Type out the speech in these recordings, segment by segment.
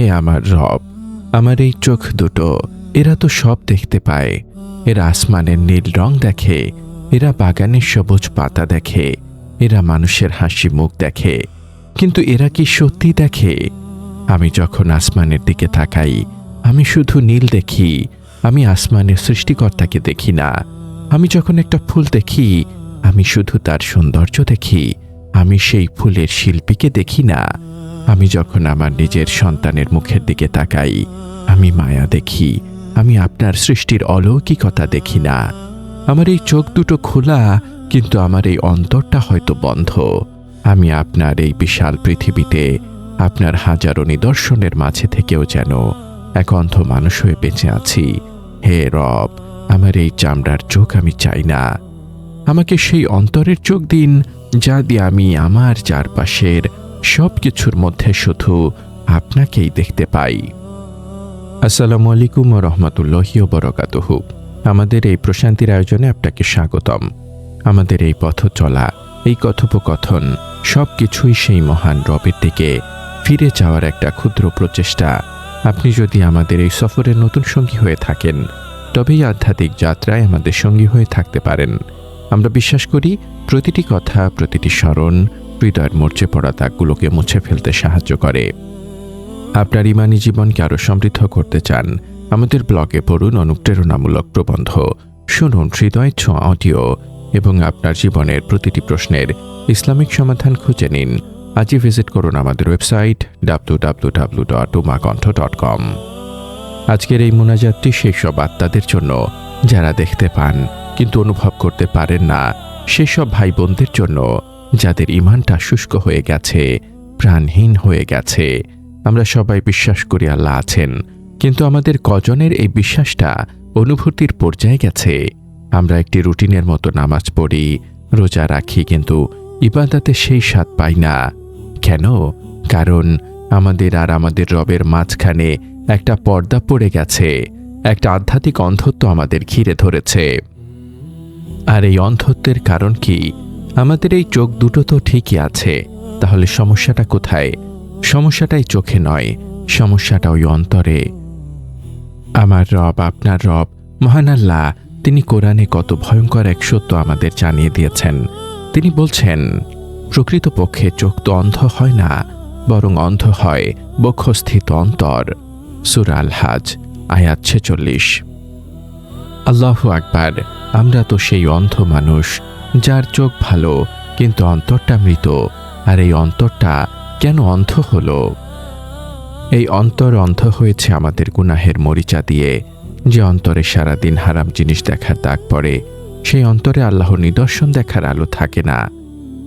হে আমার রব, আমার এই চোখ দুটো, এরা তো সব দেখতে পায়। এরা আসমানের নীল রং দেখে, এরা বাগানের সবুজ পাতা দেখে, এরা মানুষের হাসি মুখ দেখে, কিন্তু এরা কি সত্যি দেখে? আমি যখন আসমানের দিকে তাকাই, আমি শুধু নীল দেখি, আমি আসমানের সৃষ্টিকর্তাকে দেখি না। আমি যখন একটা ফুল দেখি, আমি শুধু তার সৌন্দর্য দেখি, আমি সেই ফুলের শিল্পীকে দেখি না। আমি যখন আমার নিজের সন্তানের মুখের দিকে তাকাই, আমি মায়া দেখি, আমি আপনার সৃষ্টির অলৌকিকতা দেখি না। আমার এই চোখ দুটো খোলা, কিন্তু আমার এই অন্তরটা হয়তো বন্ধ। আমি আপনার এই বিশাল পৃথিবীতে, আপনার হাজারো নিদর্শনের মাঝে থেকেও যেন এক অন্ধ মানুষ হয়ে বেঁচে আছি। হে রব, আমার এই চামড়ার চোখ আমি চাই না। আমাকে সেই অন্তরের চোখ দিন, যা দিয়ে আমি আমার চারপাশের সব কিছুর মধ্যে শুধু আপনাকেই দেখতে পাই। আসসালামু আলাইকুম ওয়া রাহমাতুল্লাহি ওয়া বারাকাতুহু। আমাদের এই প্রশান্তির আয়োজনে আপনাকে স্বাগতম। আমাদের এই পথ চলা, এই কথোপকথন সব কিছুই সেই মহান রবের দিকে ফিরে যাওয়ার একটা ক্ষুদ্র প্রচেষ্টা। আপনি যদি আমাদের এই সফরের নতুন সঙ্গী হয়ে থাকেন, তবেই আধ্যাত্মিক যাত্রায় আমাদের সঙ্গী হয়ে থাকতে পারেন। আমরা বিশ্বাস করি প্রতিটি কথা, প্রতিটি স্মরণ হৃদয়ের মরচে পড়া দাগগুলোকে মুছে ফেলতে সাহায্য করে। আপনার ইমানি জীবনকে আরও সমৃদ্ধ করতে চান, আমাদের ব্লগে পড়ুন অনুপ্রেরণামূলক প্রবন্ধ, শুনুন হৃদয় ছোঁয়া অডিও এবং আপনার জীবনের প্রতিটি প্রশ্নের ইসলামিক সমাধান খুঁজে নিন। আজই ভিজিট করুন আমাদের ওয়েবসাইট www.umakonth.com। আজকের এই মোনাজাতটি সেই সব আত্মাদের জন্য যারা দেখতে পান কিন্তু অনুভব করতে পারেন না, সেসব ভাই বোনদের জন্য যাদের ঈমানটা শুষ্ক হয়ে গেছে, প্রাণহীন হয়ে গেছে। আমরা সবাই বিশ্বাস করি আল্লাহ আছেন, কিন্তু আমাদের কজনের এই বিশ্বাসটা অনুভূতির পর্যায়ে গেছে? আমরা একটি রুটিনের মতো নামাজ পড়ি, রোজা রাখি, কিন্তু ইবাদতে সেই স্বাদ পাই না। কেন? কারণ আমাদের আর আমাদের রবের মাঝখানে একটা পর্দা পড়ে গেছে, একটা আধ্যাত্মিক অন্ধত্ব আমাদের ঘিরে ধরেছে। আর এই অন্ধত্বের কারণ কি? আমাদের এই চোখ দুটো তো ঠিকই আছে, তাহলে সমস্যাটা কোথায়? সমস্যাটাই চোখে নয়, সমস্যাটা ওই অন্তরে। আমার রব, আপনার রব মহান আল্লাহ, তিনি কোরআনে কত ভয়ঙ্কর এক সত্য আমাদের জানিয়ে দিয়েছেন। তিনি বলছেন, প্রকৃতপক্ষে চোখ তো অন্ধ হয় না, বরং অন্ধ হয় বক্ষস্থিত অন্তর। সূরা আল হাজ আয়াত 46। আল্লাহু আকবার। আমরা তো সেই অন্ধ মানুষ, যার চোখ ভালো কিন্তু অন্তরটা মৃত। আর এই অন্তরটা কেন অন্ধ হলো? এই অন্তর অন্ধ হয়েছে আমাদের গুনাহের মরিচা দিয়ে। যে অন্তরে সারাদিন হারাম জিনিস দেখার দাগ পড়ে, সেই অন্তরে আল্লাহর নিদর্শন দেখার আলো থাকে না।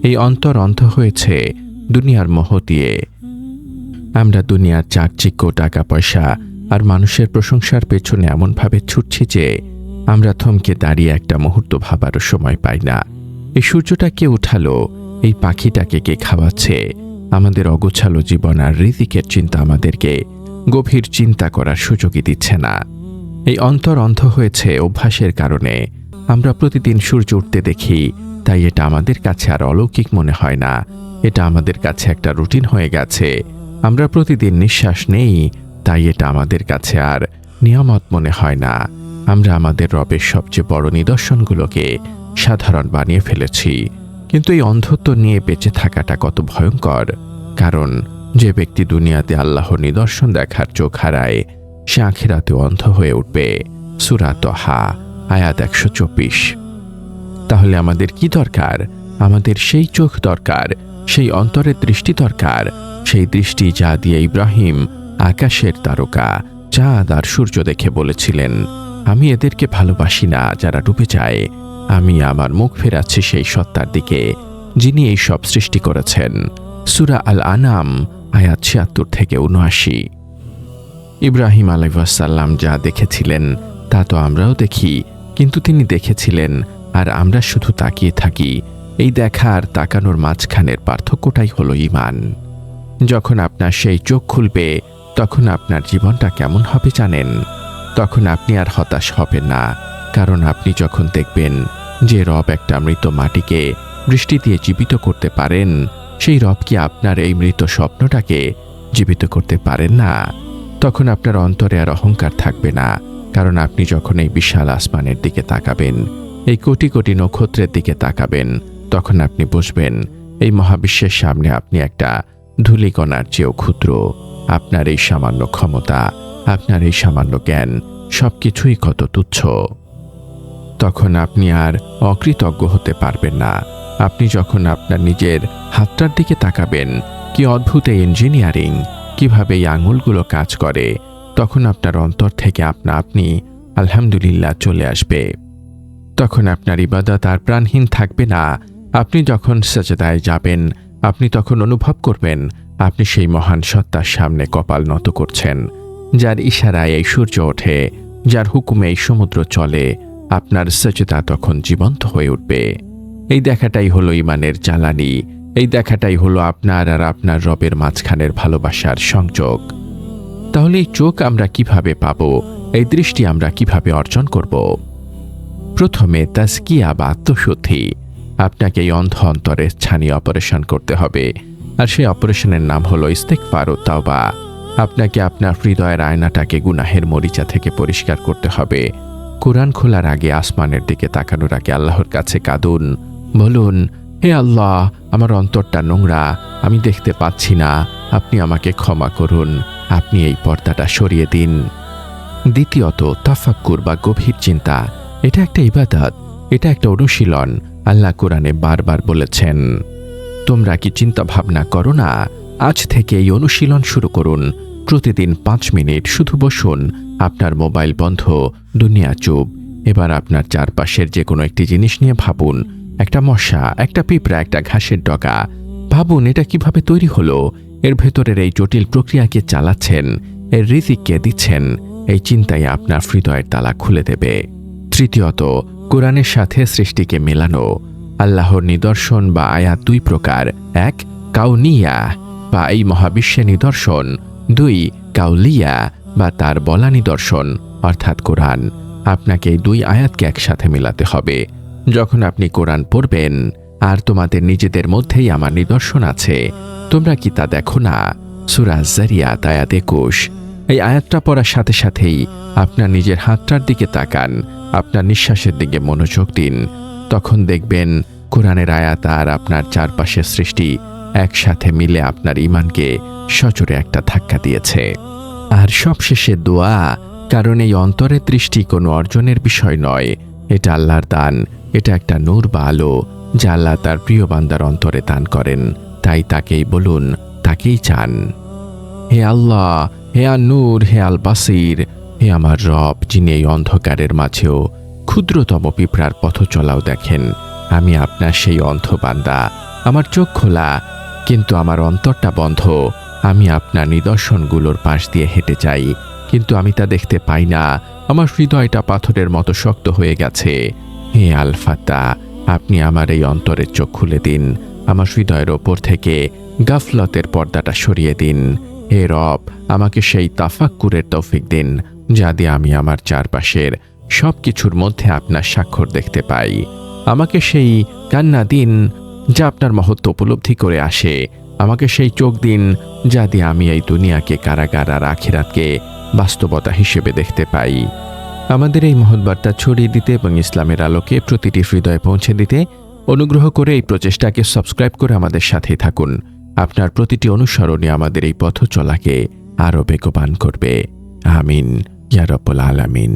এই অন্তর অন্ধ হয়েছে দুনিয়ার মোহ দিয়ে। আমরা দুনিয়ার চাকচিক্য, টাকা পয়সা আর মানুষের প্রশংসার পেছনে এমনভাবে ছুটছি যে আমরা থমকে দাঁড়িয়ে একটা মুহূর্ত ভাবারও সময় পাই না। এই সূর্যটা কে উঠালো? এই পাখিটাকে কে খাওয়াচ্ছে? আমাদের অগোছালো জীবন আর রিজিকের চিন্তা আমাদেরকে গভীর চিন্তা করার সুযোগই দিচ্ছে না। এই অন্তর অন্ধ হয়েছে অভ্যাসের কারণে। আমরা প্রতিদিন সূর্য উঠতে দেখি, তাই এটা আমাদের কাছে আর অলৌকিক মনে হয় না। এটা আমাদের কাছে একটা রুটিন হয়ে গেছে। আমরা প্রতিদিন নিঃশ্বাস নেই, তাই এটা আমাদের কাছে আর নিয়ামত মনে হয় না। আমরা আমাদের রবের সবচেয়ে বড় নিদর্শনগুলোকে সাধারণ বানিয়ে ফেলেছি। কিন্তু এই অন্ধত্ব নিয়ে বেঁচে থাকাটা কত ভয়ঙ্কর। কারণ যে ব্যক্তি দুনিয়াতে আল্লাহর নিদর্শন দেখার চোখ হারায়, সে আখিরাতেও অন্ধ হয়ে উঠবে। সূরা তাহা আয়াত 124। তাহলে আমাদের কি দরকার? আমাদের সেই চোখ দরকার, সেই অন্তরের দৃষ্টি দরকার, সেই দৃষ্টি যা দিয়ে ইব্রাহিম আকাশের তারকা, চাঁদ আর সূর্য দেখে বলেছিলেন, আমি এদেরকে ভালোবাসি না যারা ডুবে যায়, আমি আমার মুখ ফেরাচ্ছি সেই সত্তার দিকে যিনি এই সব সৃষ্টি করেছেন। সূরা আল আনাম আয়াত ৭৬ থেকে ৭৯। ইব্রাহিম আলাইহিস সালাম যা দেখেছিলেন তা তো আমরাও দেখি, কিন্তু তিনি দেখেছিলেন আর আমরা শুধু তাকিয়ে থাকি। এই দেখা আর তাকানোর মাঝখানের পার্থক্যটাই হলো ঈমান। যখন আপনার সেই চোখ খুলবে, তখন আপনার জীবনটা কেমন হবে জানেন? তখন আপনি আর হতাশ হবেন না, কারণ আপনি যখন দেখবেন যে রব একটা মৃত মাটিকে বৃষ্টি দিয়ে জীবিত করতে পারেন, সেই রব কি আপনার এই মৃত স্বপ্নটাকে জীবিত করতে পারেন না? তখন আপনার অন্তরে আর অহংকার থাকবে না, কারণ আপনি যখন এই বিশাল আসমানের দিকে তাকাবেন, এই কোটি কোটি নক্ষত্রের দিকে তাকাবেন, তখন আপনি বুঝবেন এই মহাবিশ্বের সামনে আপনি একটা ধূলিকণার চেয়েও ক্ষুদ্র। আপনার এই সামান্য ক্ষমতা, আপনার এই সামান্য জ্ঞান সবকিছুই কত তুচ্ছ। তখন আপনি আর অকৃতজ্ঞ হতে পারবেন না। আপনি যখন আপনার নিজের হাতটার দিকে তাকাবেন, কি অদ্ভুত এই ইঞ্জিনিয়ারিং, কিভাবে এই আঙুলগুলো কাজ করে, তখন আপনার অন্তর থেকে আপনি আলহামদুলিল্লাহ চলে আসবে। তখন আপনার ইবাদত আর প্রাণহীন থাকবে না। আপনি যখন সাজদায় যাবেন, আপনি তখন অনুভব করবেন আপনি সেই মহান সত্তার সামনে কপাল নত করছেন, যার ইশারায় এই সূর্য ওঠে, যার হুকুমে এই সমুদ্র চলে। আপনার সাজদা তখন জীবন্ত হয়ে উঠবে। এই দেখাটাই হলো ঈমানের জ্বালানি। এই দেখাটাই হলো আপনার আর আপনার রবের মাঝখানের ভালোবাসার সংযোগ। তাহলে এই চোখ আমরা কিভাবে পাব? এই দৃষ্টি আমরা কিভাবে অর্জন করব? প্রথমে তাজকিয়া বা আত্মশুদ্ধি। আপনাকে এই অন্ধ অন্তরের ছানি অপারেশন করতে হবে, আর সেই অপারেশনের নাম হলো ইস্তেগফার ও তাওবা। আপনাকে আপনার হৃদয়ের আয়নাটাকে গুনাহের মরিচা থেকে পরিষ্কার করতে হবে। কোরআন খোলার আগে, আসমানের দিকে তাকানোর আগে আল্লাহর কাছে কাঁদুন, বলুন, হে আল্লাহ, আমার অন্তরটা নোংরা, আমি দেখতে পাচ্ছি না, আপনি আমাকে ক্ষমা করুন, আপনি এই পর্দাটা সরিয়ে দিন। দ্বিতীয়ত, তাফাক্কুর বা গভীর চিন্তা। এটা একটা ইবাদত, এটা একটা অনুশীলন। আল্লাহ কোরআনে বারবার বলেছেন, তোমরা কি চিন্তা ভাবনা করো না? আজ থেকে এই অনুশীলন শুরু করুন। প্রতিদিন 5 মিনিট শুধু বসুন, আপনার মোবাইল বন্ধ, দুনিয়া চুপ। এবার আপনার চারপাশের যে কোনো একটি জিনিস নিয়ে ভাবুন। একটা মশা, একটা পিঁপড়া, একটা ঘাসের ডগা। ভাবুন এটা কিভাবে তৈরি হলো, এর ভেতরের এই জটিল প্রক্রিয়াকে চালাচ্ছেন, এর রিজিক কে দিচ্ছেন। এই চিন্তায় আপনার হৃদয়ের তালা খুলে দেবে। তৃতীয়ত, কোরআনের সাথে সৃষ্টিকে মেলানো। আল্লাহর নিদর্শন বা আয়াত 2 প্রকার। 1, কাউনিয়া বা এই মহাবিশ্বের নিদর্শন। 2, কাউলিয়া বা তার বলা নিদর্শন, অর্থাৎ কোরআন। আপনাকে এই 2 আয়াতকে একসাথে মেলাতে হবে। যখন আপনি কোরআন পড়বেন, আর তোমাদের নিজেদের মধ্যেই আমার নিদর্শন আছে, তোমরা কি তা দেখো না? সূরা যারিয়াত আয়াত 21। এই আয়াতটা পড়ার সাথে সাথেই আপনার নিজের হাতটার দিকে তাকান, আপনার নিঃশ্বাসের দিকে মনোযোগ দিন। তখন দেখবেন কোরআনের আয়াত আর আপনার চারপাশের সৃষ্টি একসাথে মিলে আপনার ঈমানকে সজোরে একটা ধাক্কা দিয়েছে। আর সবশেষে দোয়া, কারণ এই অন্তরের দৃষ্টি কোনো অর্জনের বিষয় নয়, এটা আল্লাহর দান। এটা একটা নূর বা আলো, যা আল্লাহ তার প্রিয় বান্দার অন্তরে দান করেন। তাই তাকেই বলুন, তাকেই চান। হে আল্লাহ, হে আন-নূর, হে আল বাসির, হে আমার রব, যিনি এই অন্ধকারের মাঝেও ক্ষুদ্রতম পিঁপড়ার পথ চলাও দেখেন। আমি আপনার সেই অন্ধ বান্দা। আমার চোখ খোলা, কিন্তু আমার অন্তরটা বন্ধ। আমি আপনার নিদর্শনগুলোর পাশ দিয়ে হেঁটে যাই, কিন্তু আমি তা দেখতে পাই না। আমার হৃদয়টা পাথরের মতো শক্ত হয়ে গেছে। হে আল ফাত্তাহ, আপনি আমার এই অন্তরের চোখ খুলে দিন। আমার হৃদয়ের ওপর থেকে গাফলতের পর্দাটা সরিয়ে দিন। হে রব, আমাকে সেই তাফাক্কুরের তৌফিক দিন, যা দিয়ে আমি আমার চারপাশের সব কিছুর মধ্যে আপনার স্বাক্ষর দেখতে পাই। আমাকে সেই কান্না দিন, যা আপনার মহত্ব উপলব্ধি করে আসে। আমাকে সেই চোখ দিন, যা দিয়ে আমি এই দুনিয়াকে কারাগার আর আখিরাতকে বাস্তবতা হিসেবে দেখতে পাই। আমাদের এই মহৎ বার্তা ছড়িয়ে দিতে এবং ইসলামের আলোকে প্রতিটি হৃদয়ে পৌঁছে দিতে অনুগ্রহ করে এই প্রচেষ্টাকে সাবস্ক্রাইব করে আমাদের সাথেই থাকুন। আপনার প্রতিটি অনুসরণে আমাদের এই পথ চলাকে আরও বেগবান করবে। আমিন ইয়া রাব্বুল আলামিন।